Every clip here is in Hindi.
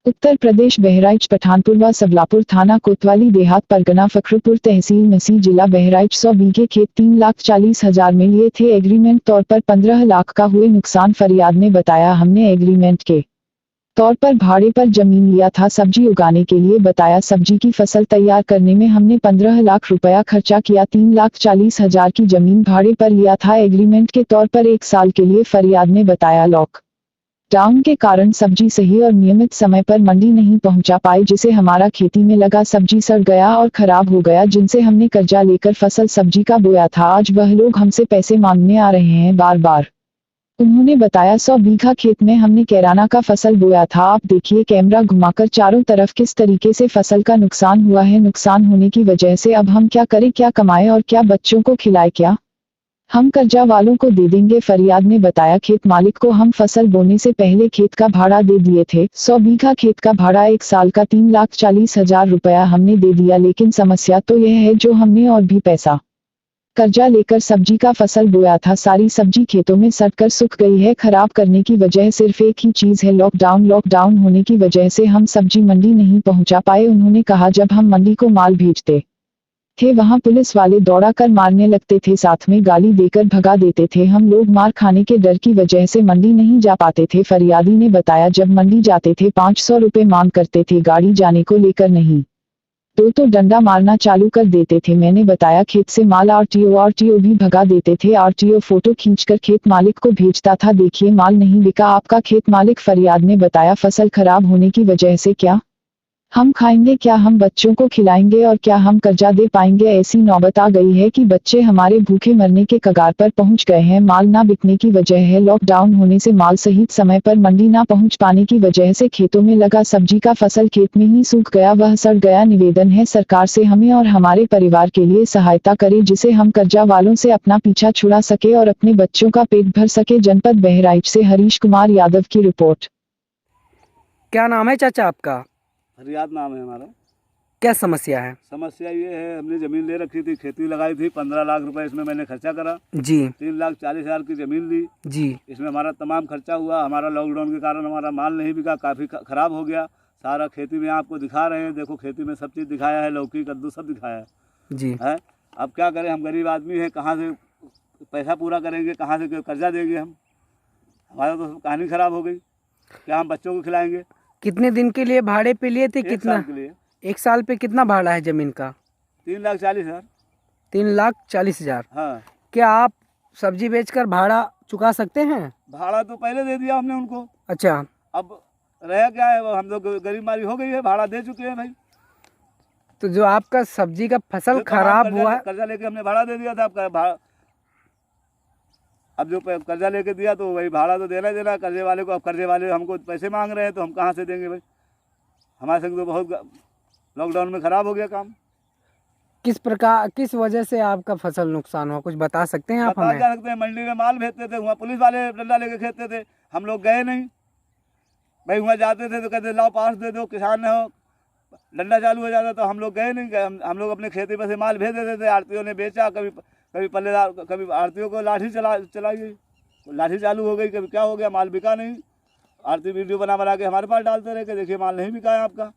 उत्तर प्रदेश बहराइच पठानपुर व सबलापुर थाना कोतवाली देहात परगना फखरुपुर तहसील नसी जिला बहराइच 100 बीघे खेत 3,40,000 में लिए थे एग्रीमेंट तौर पर 15 लाख का हुए नुकसान। फरियाद ने बताया, हमने एग्रीमेंट के तौर पर भाड़े पर जमीन लिया था सब्जी उगाने के लिए। बताया, सब्जी की फसल तैयार करने में हमने 15 लाख रुपया खर्चा किया। 3,40,000 की जमीन भाड़े पर लिया था एग्रीमेंट के तौर पर 1 साल के लिए। फरियाद ने बताया, लॉकडाउन के कारण सब्जी सही और नियमित समय पर मंडी नहीं पहुंचा पाए, जिसे हमारा खेती में लगा सब्जी सड़ गया और खराब हो गया, जिनसे हमने कर्जा लेकर फसल सब्जी का बोया था। आज वह लोग हमसे पैसे मांगने आ रहे हैं बार बार। उन्होंने बताया, 100 बीघा खेत में हमने कैराना का फसल बोया था। आप देखिए कैमरा घुमाकर चारों तरफ किस तरीके से फसल का नुकसान हुआ है। नुकसान होने की वजह से अब हम क्या करें, क्या कमाएं और क्या बच्चों को खिलाए, क्या हम कर्जा वालों को दे देंगे। फरियाद ने बताया, खेत मालिक को हम फसल बोने से पहले खेत का भाड़ा दे दिए थे। 100 बीघा खेत का भाड़ा 1 साल का 3,40,000 रुपया हमने दे दिया, लेकिन समस्या तो यह है जो हमने और भी पैसा कर्जा लेकर सब्जी का फसल बोया था, सारी सब्जी खेतों में सड़कर सूख गई है। खराब करने की वजह सिर्फ एक ही चीज है, लॉकडाउन होने की वजह से हम सब्जी मंडी नहीं पहुंचा पाए। उन्होंने कहा, जब हम मंडी को माल भेजते थे वहां पुलिस वाले दौड़ा कर मारने लगते थे, साथ में गाली देकर भगा देते थे। हम लोग मार खाने के डर की वजह से मंडी नहीं जा पाते थे। फरियादी ने बताया, जब मंडी जाते थे 500 रुपए मांग करते थे, गाड़ी जाने को लेकर नहीं तो डंडा मारना चालू कर देते थे। मैंने बताया, खेत से माल आरटीओ भी भगा देते थे। आरटीओ फोटो खींचकर खेत मालिक को भेजता था, देखिए माल नहीं बिका आपका। खेत मालिक फरियाद ने बताया, फसल खराब होने की वजह से क्या हम खाएंगे, क्या हम बच्चों को खिलाएंगे और क्या हम कर्जा दे पाएंगे। ऐसी नौबत आ गई है कि बच्चे हमारे भूखे मरने के कगार पर पहुंच गए हैं। माल ना बिकने की वजह है लॉकडाउन होने से, माल सही समय पर मंडी ना पहुंच पाने की वजह से खेतों में लगा सब्जी का फसल खेत में ही सूख गया, वह सड़ गया। निवेदन है सरकार से हमें और हमारे परिवार के लिए सहायता करे, जिसे हम कर्जा वालों से अपना पीछा छुड़ा सके और अपने बच्चों का पेट भर सके। जनपद बहराइच से हरीश कुमार यादव की रिपोर्ट। क्या नाम है चाचा आपका? फरियाद नाम है हमारा। क्या समस्या है? समस्या ये है, हमने ज़मीन ले रखी थी, खेती लगाई थी, 15 लाख रुपए इसमें मैंने खर्चा करा जी। 3,40,000 की ज़मीन ली जी। इसमें हमारा तमाम खर्चा हुआ। हमारा लॉकडाउन के कारण हमारा माल नहीं बिका, काफ़ी ख़राब हो गया सारा। खेती में आपको दिखा रहे हैं, देखो खेती में सब चीज़ दिखाया है, लौकी कद्दू सब दिखाया जी है। अब क्या करें, हम गरीब आदमी हैं, कहाँ से पैसा पूरा करेंगे, कहाँ से कर्जा देंगे हम। हमारा तो कहानी ख़राब हो गई, क्या हम बच्चों को खिलाएँगे। कितने दिन के लिए भाड़े पे लिए थे? 1 साल के लिए। 1 साल पे कितना भाड़ा है जमीन का? 3,40,000। 3,40,000। हाँ। क्या आप सब्जी बेचकर भाड़ा चुका सकते हैं? भाड़ा तो पहले दे दिया हमने उनको। अच्छा। अब रह क्या है, वो हम लोग गरीब मारी हो गई है, भाड़ा दे चुके हैं भाई। तो जो आपका सब्जी का फसल जो खराब हुआ है, कर्जा लेके हमने भाड़ा दे दिया था। अब जो कर्जा लेके दिया तो वही भाड़ा तो देना ही देना कर्जे वाले को। अब कर्जे वाले हमको पैसे मांग रहे हैं तो हम कहाँ से देंगे भाई। हमारे संग तो बहुत लॉकडाउन में ख़राब हो गया काम। किस वजह से आपका फसल नुकसान हुआ, कुछ बता सकते हैं आप बता हमें? जा सकते हैं, मंडी में माल भेजते थे, वहाँ पुलिस वाले डंडा लेके खेदते थे, हम लोग गए नहीं भाई। वहाँ जाते थे तो कहते लाओ पास दे दो, किसान हो, डंडा चालू हो जाता तो हम लोग गए नहीं। हम लोग अपने खेती पर से माल भेज देते थे, आरतीओ ने बेचा, कभी पल्लेदार, कभी आरतीओ को लाठी चलाई गई, लाठी चालू हो गई, कभी क्या हो गया, माल बिका नहीं। आरती वीडियो बना के हमारे पास डालते रहे कि देखिए माल नहीं बिका है आपका,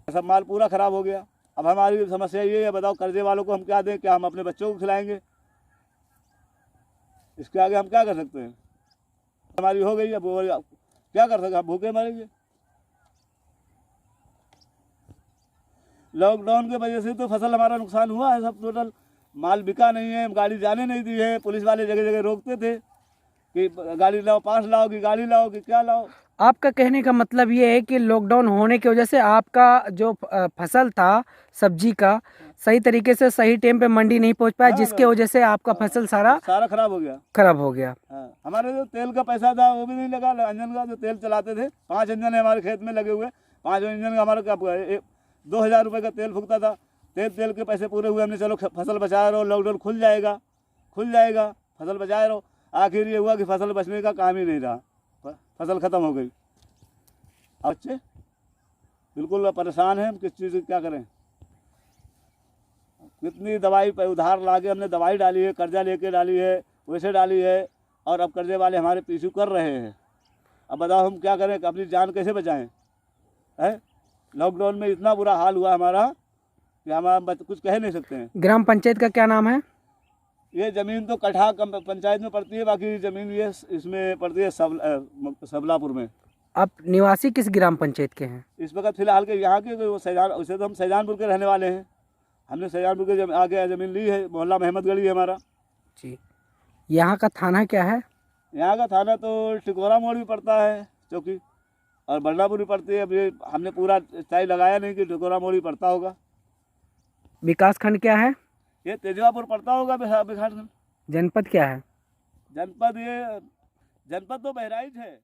सब माल पूरा ख़राब हो गया। अब हमारी समस्या ये है, बताओ कर्जे वालों को हम क्या दें, क्या हम अपने बच्चों को खिलाएंगे। इसके आगे हम क्या कर सकते हैं, हमारी हो गई, अब क्या कर सकते, हम भूखे मरेंगे। लॉकडाउन की वजह से तो फसल हमारा नुकसान हुआ है सब टोटल। माल बिका नहीं है, गाड़ी जाने नहीं दी है, पुलिस वाले जगह जगह रोकते थे कि गाड़ी लाओ, पास लाओ कि गाड़ी लाओ कि क्या लाओ। आपका कहने का मतलब ये है कि लॉकडाउन होने की वजह से आपका जो फसल था सब्जी का सही तरीके से सही टाइम पे मंडी नहीं पहुंच पाया, जिसके वजह से आपका फसल सारा खराब हो गया। हाँ। हमारे जो तेल का पैसा था वो भी नहीं लगा, इंजन का जो तेल चलाते थे, 5 इंजन है हमारे खेत में लगे हुए, 5 इंजन का हमारा 2,000 रुपये का तेल फूकता था। तेल के पैसे पूरे हुए, हमने चलो फसल बचाए रहो, लॉकडाउन खुल जाएगा फसल बचाए रहो। आखिर ये हुआ कि फसल बचने का काम ही नहीं रहा, फसल ख़त्म हो गई। बच्चे बिल्कुल परेशान हैं, हम किस चीज़ क्या करें। कितनी दवाई पे उधार लाके हमने दवाई डाली है, कर्जा लेके डाली है, वैसे डाली है, और अब कर्जे वाले हमारे पीछू कर रहे हैं। अब बताओ हम क्या करें, अपनी जान कैसे बचाएं? है लॉकडाउन में इतना बुरा हाल हुआ हमारा कि हम कुछ कह नहीं सकते हैं। ग्राम पंचायत का क्या नाम है? ये ज़मीन तो कटहा पंचायत में पड़ती है, बाकी ज़मीन ये इसमें पड़ती है सबलापुर में। आप निवासी किस ग्राम पंचायत के हैं? इस वक्त फ़िलहाल के यहाँ के वो सैजान, वैसे तो हम सैजानपुर के रहने वाले हैं। हमने सैजानपुर के आगे ज़मीन ली है, मोहल्ला महमदगढ़ी है हमारा। जी। यहाँ का थाना क्या है? यहाँ का थाना तो टिकोरा मोड़ भी पड़ता है चौकी, और बल्लापुर भी पड़ती है। अब ये हमने पूरा तय लगाया नहीं कि टिकोरा मोड़ भी पड़ता होगा। विकास खंड क्या है? ये तेजवापुर पड़ता होगा बिहार। जनपद क्या है? जनपद तो बहराइच है।